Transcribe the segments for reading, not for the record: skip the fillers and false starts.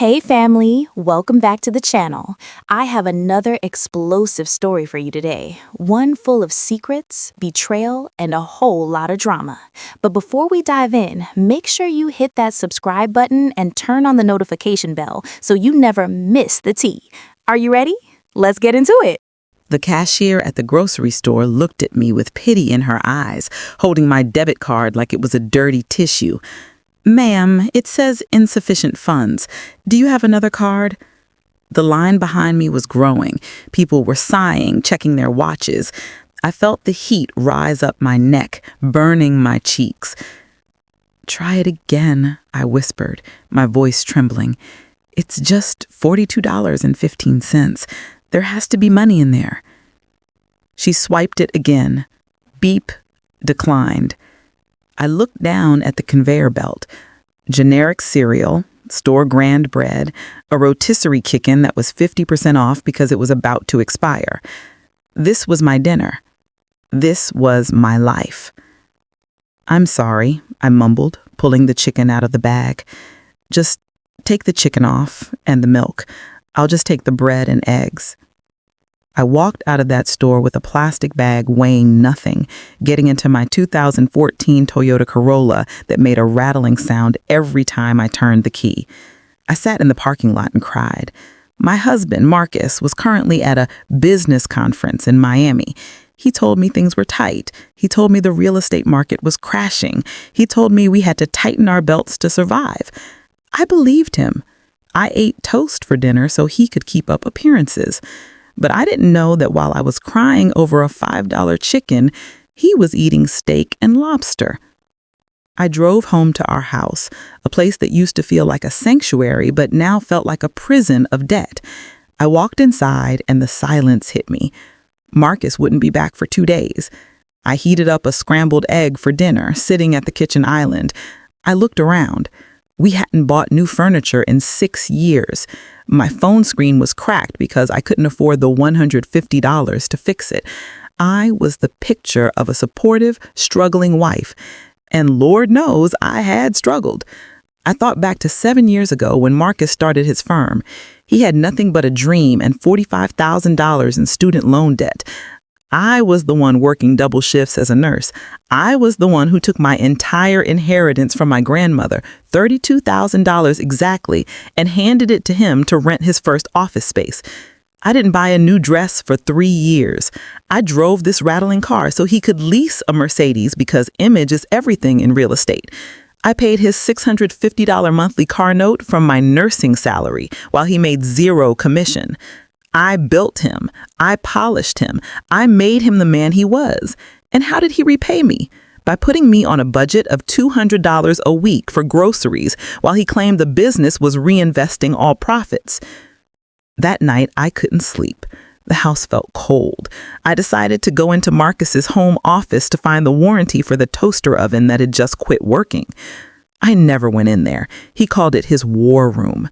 Hey family, welcome back to the channel. I have another explosive story for you today, one full of secrets, betrayal, and a whole lot of drama. But before we dive in, make sure you hit that subscribe button and turn on the notification bell so you never miss the tea. Are you ready? Let's get into it. The cashier at the grocery store looked at me with pity in her eyes, holding my debit card like it was a dirty tissue. "Ma'am, it says insufficient funds. Do you have another card?" The line behind me was growing. People were sighing, checking their watches. I felt the heat rise up my neck, burning my cheeks. "Try it again," I whispered, my voice trembling. "It's just $42.15. There has to be money in there." She swiped it again. Beep, declined. I looked down at the conveyor belt. Generic cereal, store brand bread, a rotisserie chicken that was 50% off because it was about to expire. This was my dinner. This was my life. "I'm sorry," I mumbled, pulling the chicken out of the bag. "Just take the chicken off and the milk. I'll just take the bread and eggs." I walked out of that store with a plastic bag weighing nothing, getting into my 2014 Toyota Corolla that made a rattling sound every time I turned the key. I sat in the parking lot and cried. My husband, Marcus, was currently at a business conference in Miami. He told me things were tight. He told me the real estate market was crashing. He told me we had to tighten our belts to survive. I believed him. I ate toast for dinner so he could keep up appearances. But I didn't know that while I was crying over a $5 chicken, he was eating steak and lobster. I drove home to our house, a place that used to feel like a sanctuary but now felt like a prison of debt. I walked inside and the silence hit me. Marcus wouldn't be back for 2 days. I heated up a scrambled egg for dinner, sitting at the kitchen island. I looked around. We hadn't bought new furniture in 6 years. My phone screen was cracked because I couldn't afford the $150 to fix it. I was the picture of a supportive, struggling wife. And Lord knows I had struggled. I thought back to 7 years ago when Marcus started his firm. He had nothing but a dream and $45,000 in student loan debt. I was the one working double shifts as a nurse. I was the one who took my entire inheritance from my grandmother, $32,000 exactly, and handed it to him to rent his first office space. I didn't buy a new dress for 3 years. I drove this rattling car so he could lease a Mercedes because image is everything in real estate. I paid his $650 monthly car note from my nursing salary while he made zero commission. I built him. I polished him. I made him the man he was. And how did he repay me? By putting me on a budget of $200 a week for groceries while he claimed the business was reinvesting all profits. That night, I couldn't sleep. The house felt cold. I decided to go into Marcus's home office to find the warranty for the toaster oven that had just quit working. I never went in there. He called it his war room.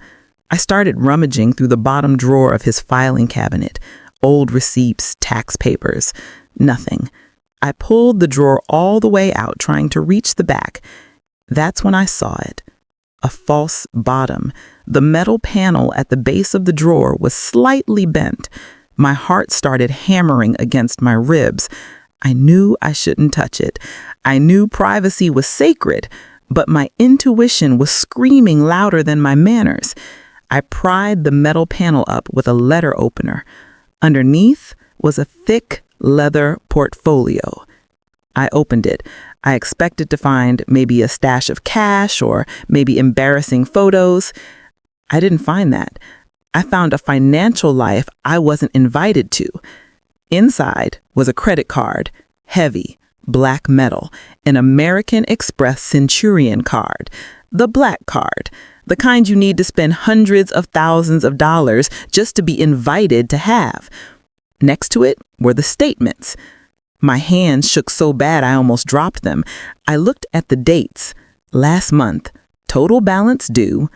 I started rummaging through the bottom drawer of his filing cabinet. Old receipts, tax papers, nothing. I pulled the drawer all the way out, trying to reach the back. That's when I saw it. A false bottom. The metal panel at the base of the drawer was slightly bent. My heart started hammering against my ribs. I knew I shouldn't touch it. I knew privacy was sacred, but my intuition was screaming louder than my manners. I pried the metal panel up with a letter opener. Underneath was a thick leather portfolio. I opened it. I expected to find maybe a stash of cash or maybe embarrassing photos. I didn't find that. I found a financial life I wasn't invited to. Inside was a credit card, heavy, black metal, an American Express Centurion card, the black card. The kind you need to spend hundreds of thousands of dollars just to be invited to have. Next to it were the statements. My hands shook so bad I almost dropped them. I looked at the dates. Last month, total balance due,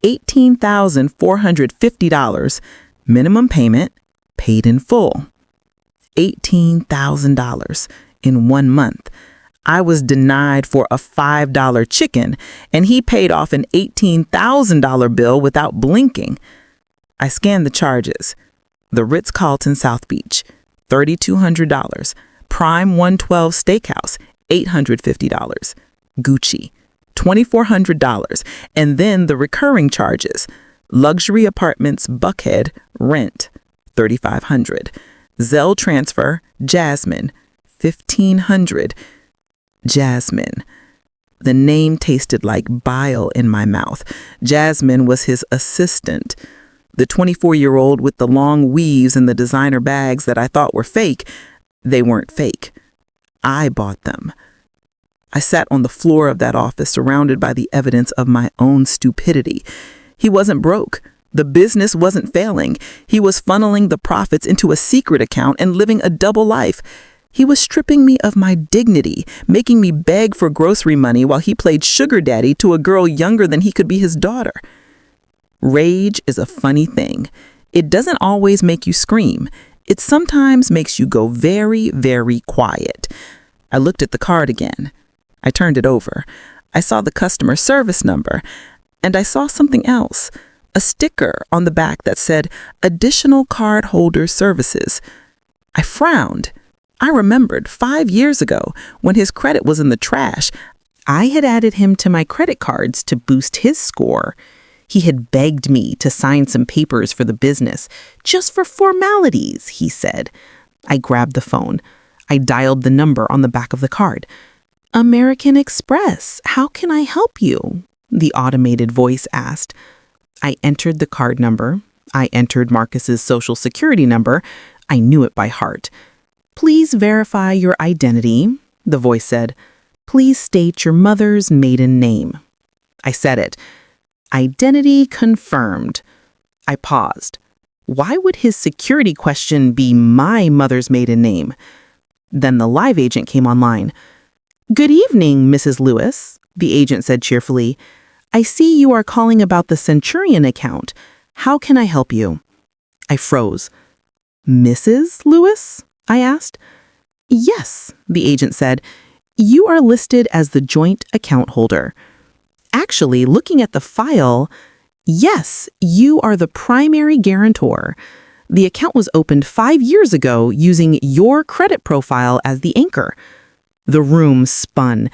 $18,450. Minimum payment, paid in full. $18,000 in 1 month. I was denied for a $5 chicken, and he paid off an $18,000 bill without blinking. I scanned the charges. The Ritz-Carlton South Beach, $3,200. Prime 112 Steakhouse, $850. Gucci, $2,400. And then the recurring charges. Luxury Apartments Buckhead, rent, $3,500. Zelle transfer, Jasmine, $1,500. Jasmine. The name tasted like bile in my mouth. Jasmine was his assistant. The 24-year-old with the long weaves and the designer bags that I thought were fake, they weren't fake. I bought them. I sat on the floor of that office surrounded by the evidence of my own stupidity. He wasn't broke. The business wasn't failing. He was funneling the profits into a secret account and living a double life. He was stripping me of my dignity, making me beg for grocery money while he played sugar daddy to a girl younger than he could be his daughter. Rage is a funny thing. It doesn't always make you scream. It sometimes makes you go very, very quiet. I looked at the card again. I turned it over. I saw the customer service number, and I saw something else, a sticker on the back that said, "Additional cardholder services." I frowned. I remembered 5 years ago, when his credit was in the trash, I had added him to my credit cards to boost his score. He had begged me to sign some papers for the business, just for formalities, he said. I grabbed the phone. I dialed the number on the back of the card. "American Express, how can I help you?" the automated voice asked. I entered the card number. I entered Marcus's social security number. I knew it by heart. "Please verify your identity," the voice said. "Please state your mother's maiden name." I said it. Identity confirmed. I paused. Why would his security question be my mother's maiden name? Then the live agent came online. "Good evening, Mrs. Lewis," the agent said cheerfully. "I see you are calling about the Centurion account. How can I help you?" I froze. "Mrs. Lewis?" I asked. "Yes," the agent said. "You are listed as the joint account holder. Actually, looking at the file, yes, you are the primary guarantor. The account was opened 5 years ago using your credit profile as the anchor." The room spun.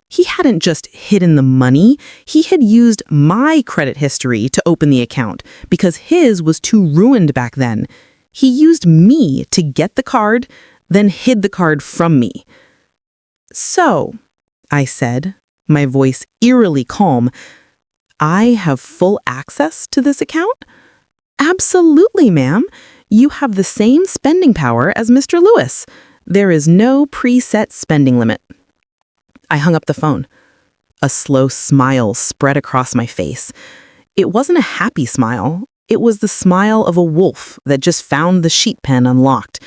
He hadn't just hidden the money, he had used my credit history to open the account because his was too ruined back then. He used me to get the card, then hid the card from me. "So," I said, my voice eerily calm, "I have full access to this account?" "Absolutely, ma'am. You have the same spending power as Mr. Lewis. There is no preset spending limit." I hung up the phone. A slow smile spread across my face. It wasn't a happy smile. It was the smile of a wolf that just found the sheep pen unlocked.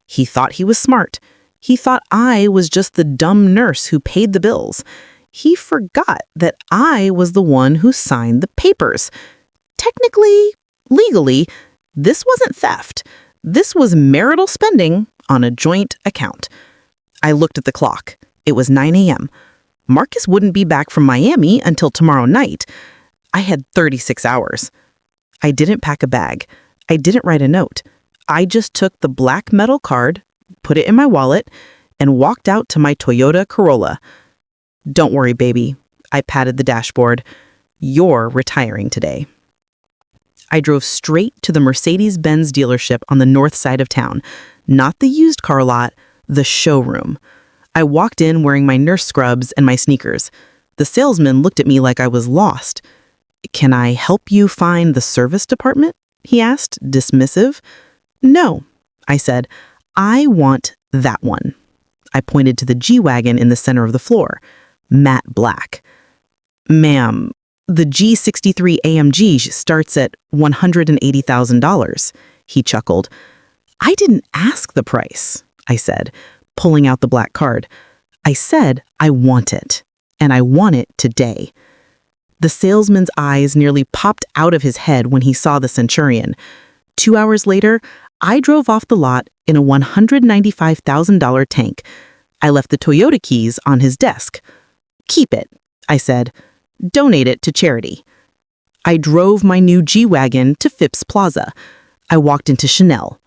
He thought he was smart. He thought I was just the dumb nurse who paid the bills. He forgot that I was the one who signed the papers. Technically, legally, this wasn't theft. This was marital spending on a joint account. I looked at the clock. It was 9 a.m. Marcus wouldn't be back from Miami until tomorrow night. I had 36 hours. I didn't pack a bag. I didn't write a note. I just took the black metal card, put it in my wallet, and walked out to my Toyota Corolla. "Don't worry, baby." I patted the dashboard. "You're retiring today." I drove straight to the Mercedes-Benz dealership on the north side of town. Not the used car lot, the showroom. I walked in wearing my nurse scrubs and my sneakers. The salesman looked at me like I was lost. "Can I help you find the service department?" he asked, dismissive. "No," I said. "I want that one." I pointed to the G-Wagon in the center of the floor. Matte black. "Ma'am, the G63 AMG starts at $180,000. He chuckled. "I didn't ask the price," I said, pulling out the black card. "I said I want it, and I want it today." The salesman's eyes nearly popped out of his head when he saw the Centurion. 2 hours later, I drove off the lot in a $195,000 tank. I left the Toyota keys on his desk. "Keep it," I said. "Donate it to charity." I drove my new G-Wagon to Phipps Plaza. I walked into Chanel.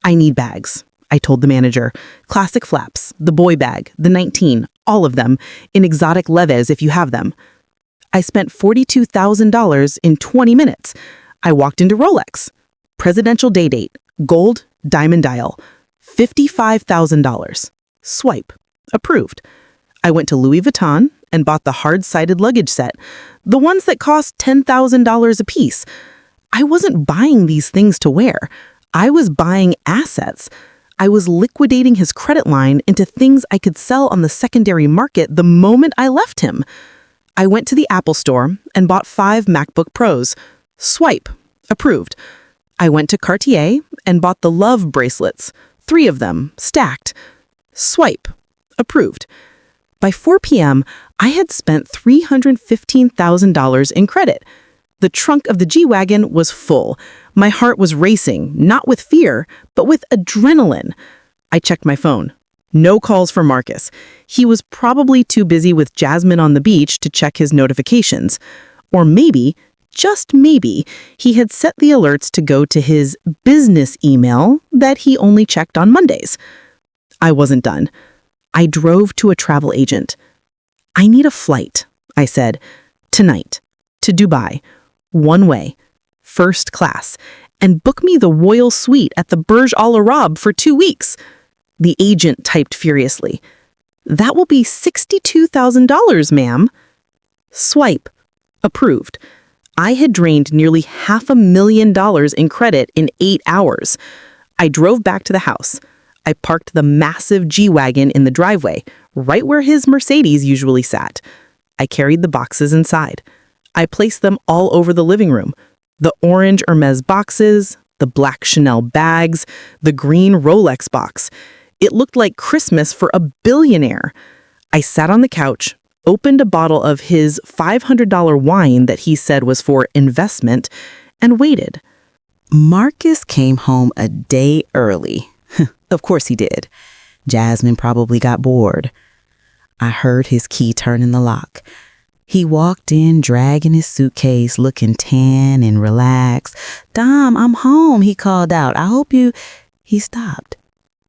"I need bags," I told the manager. "Classic flaps, the boy bag, the 19, all of them, in exotic leves if you have them." I spent $42,000 in 20 minutes. I walked into Rolex. Presidential day date, gold, diamond dial, $55,000. Swipe. Approved. I went to Louis Vuitton and bought the hard-sided luggage set, the ones that cost $10,000 a piece. I wasn't buying these things to wear. I was buying assets. I was liquidating his credit line into things I could sell on the secondary market the moment I left him. I went to the Apple Store and bought 5 MacBook Pros. Swipe. Approved. I went to Cartier and bought the Love bracelets, 3 of them, stacked. Swipe. Approved. By 4 p.m., I had spent $315,000 in credit. The trunk of the G-Wagon was full. My heart was racing, not with fear, but with adrenaline. I checked my phone. No calls for Marcus. He was probably too busy with Jasmine on the beach to check his notifications. Or maybe, just maybe, he had set the alerts to go to his business email that he only checked on Mondays. I wasn't done. I drove to a travel agent. "I need a flight," I said, "tonight, to Dubai, one way, first class, and book me the royal suite at the Burj Al Arab for 2 weeks. The agent typed furiously. "That will be $62,000, ma'am." Swipe. Approved. I had drained nearly $500,000 in credit in 8 hours. I drove back to the house. I parked the massive G-Wagon in the driveway, right where his Mercedes usually sat. I carried the boxes inside. I placed them all over the living room. The orange Hermes boxes, the black Chanel bags, the green Rolex box. It looked like Christmas for a billionaire. I sat on the couch, opened a bottle of his $500 wine that he said was for investment, and waited. Marcus came home a day early. Of course he did. Jasmine probably got bored. I heard his key turn in the lock. He walked in, dragging his suitcase, looking tan and relaxed. "Dom, I'm home," he called out. "I hope you—" He stopped.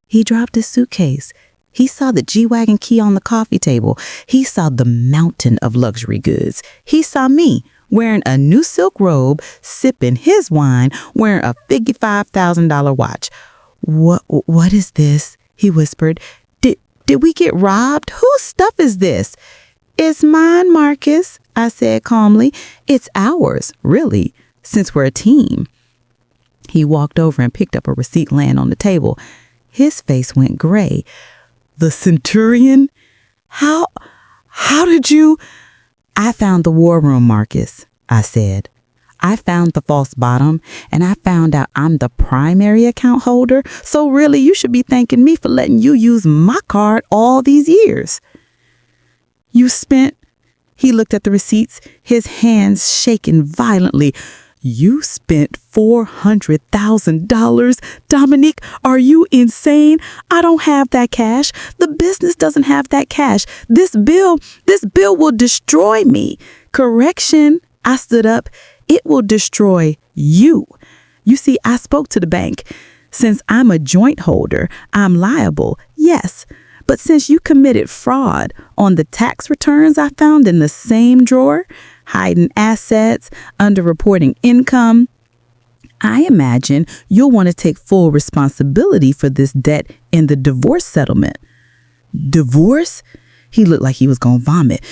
He dropped his suitcase. He saw the G-Wagon key on the coffee table. He saw the mountain of luxury goods. He saw me, wearing a new silk robe, sipping his wine, wearing a $55,000 watch. What is this?" he whispered. Did we get robbed? Whose stuff is this?" "It's mine, Marcus," I said calmly. "It's ours, really, since we're a team." He walked over and picked up a receipt laying on the table. His face went gray. "The Centurion? How did you—" "I found the war room, Marcus," I said. "I found the false bottom, and I found out I'm the primary account holder, so really you should be thanking me for letting you use my card all these years." "You spent—" He looked at the receipts, his hands shaking violently. "You spent $400,000. Dominique, are you insane? I don't have that cash. The business doesn't have that cash. This bill will destroy me." "Correction," I stood up. "It will destroy you. You see, I spoke to the bank. Since I'm a joint holder, I'm liable, yes. But since you committed fraud on the tax returns I found in the same drawer, hiding assets, underreporting income, I imagine you'll want to take full responsibility for this debt in the divorce settlement." "Divorce?" He looked like he was going to vomit.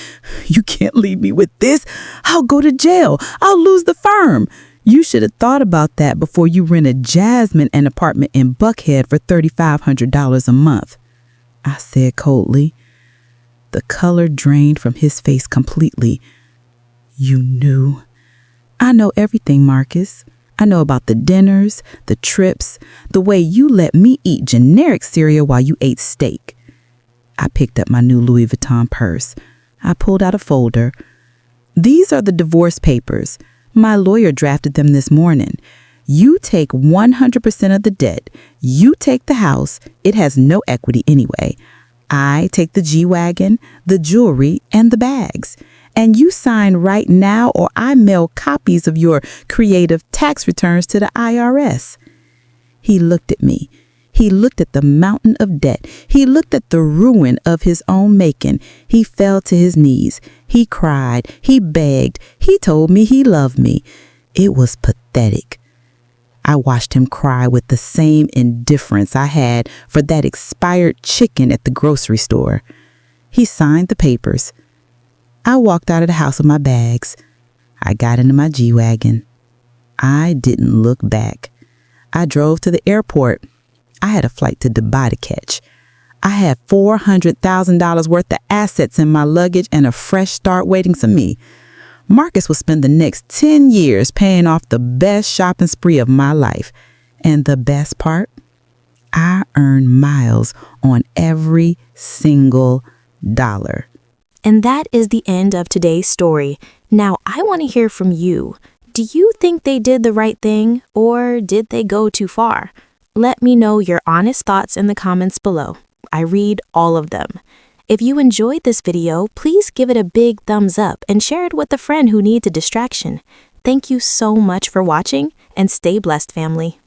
"You can't leave me with this. I'll go to jail. I'll lose the firm. You should have thought about that before you rented Jasmine an apartment in Buckhead for $3,500 a month," I said coldly. The color drained from his face completely. "You knew?" "I know everything, Marcus. I know about the dinners, the trips, the way you let me eat generic cereal while you ate steak." I picked up my new Louis Vuitton purse. I pulled out a folder. "These are the divorce papers. My lawyer drafted them this morning. You take 100% of the debt. You take the house. It has no equity anyway. I take the G-Wagon, the jewelry, and the bags. And you sign right now or I mail copies of your creative tax returns to the IRS. He looked at me. He looked at the mountain of debt. He looked at the ruin of his own making. He fell to his knees. He cried. He begged. He told me he loved me. It was pathetic. I watched him cry with the same indifference I had for that expired chicken at the grocery store. He signed the papers. I walked out of the house with my bags. I got into my G-Wagon. I didn't look back. I drove to the airport. I had a flight to Dubai to catch. I had $400,000 worth of assets in my luggage and a fresh start waiting for me. Marcus will spend the next 10 years paying off the best shopping spree of my life. And the best part? I earned miles on every single dollar. And that is the end of today's story. Now, I want to hear from you. Do you think they did the right thing, or did they go too far? Let me know your honest thoughts in the comments below. I read all of them. If you enjoyed this video, please give it a big thumbs up and share it with a friend who needs a distraction. Thank you so much for watching, and stay blessed, family.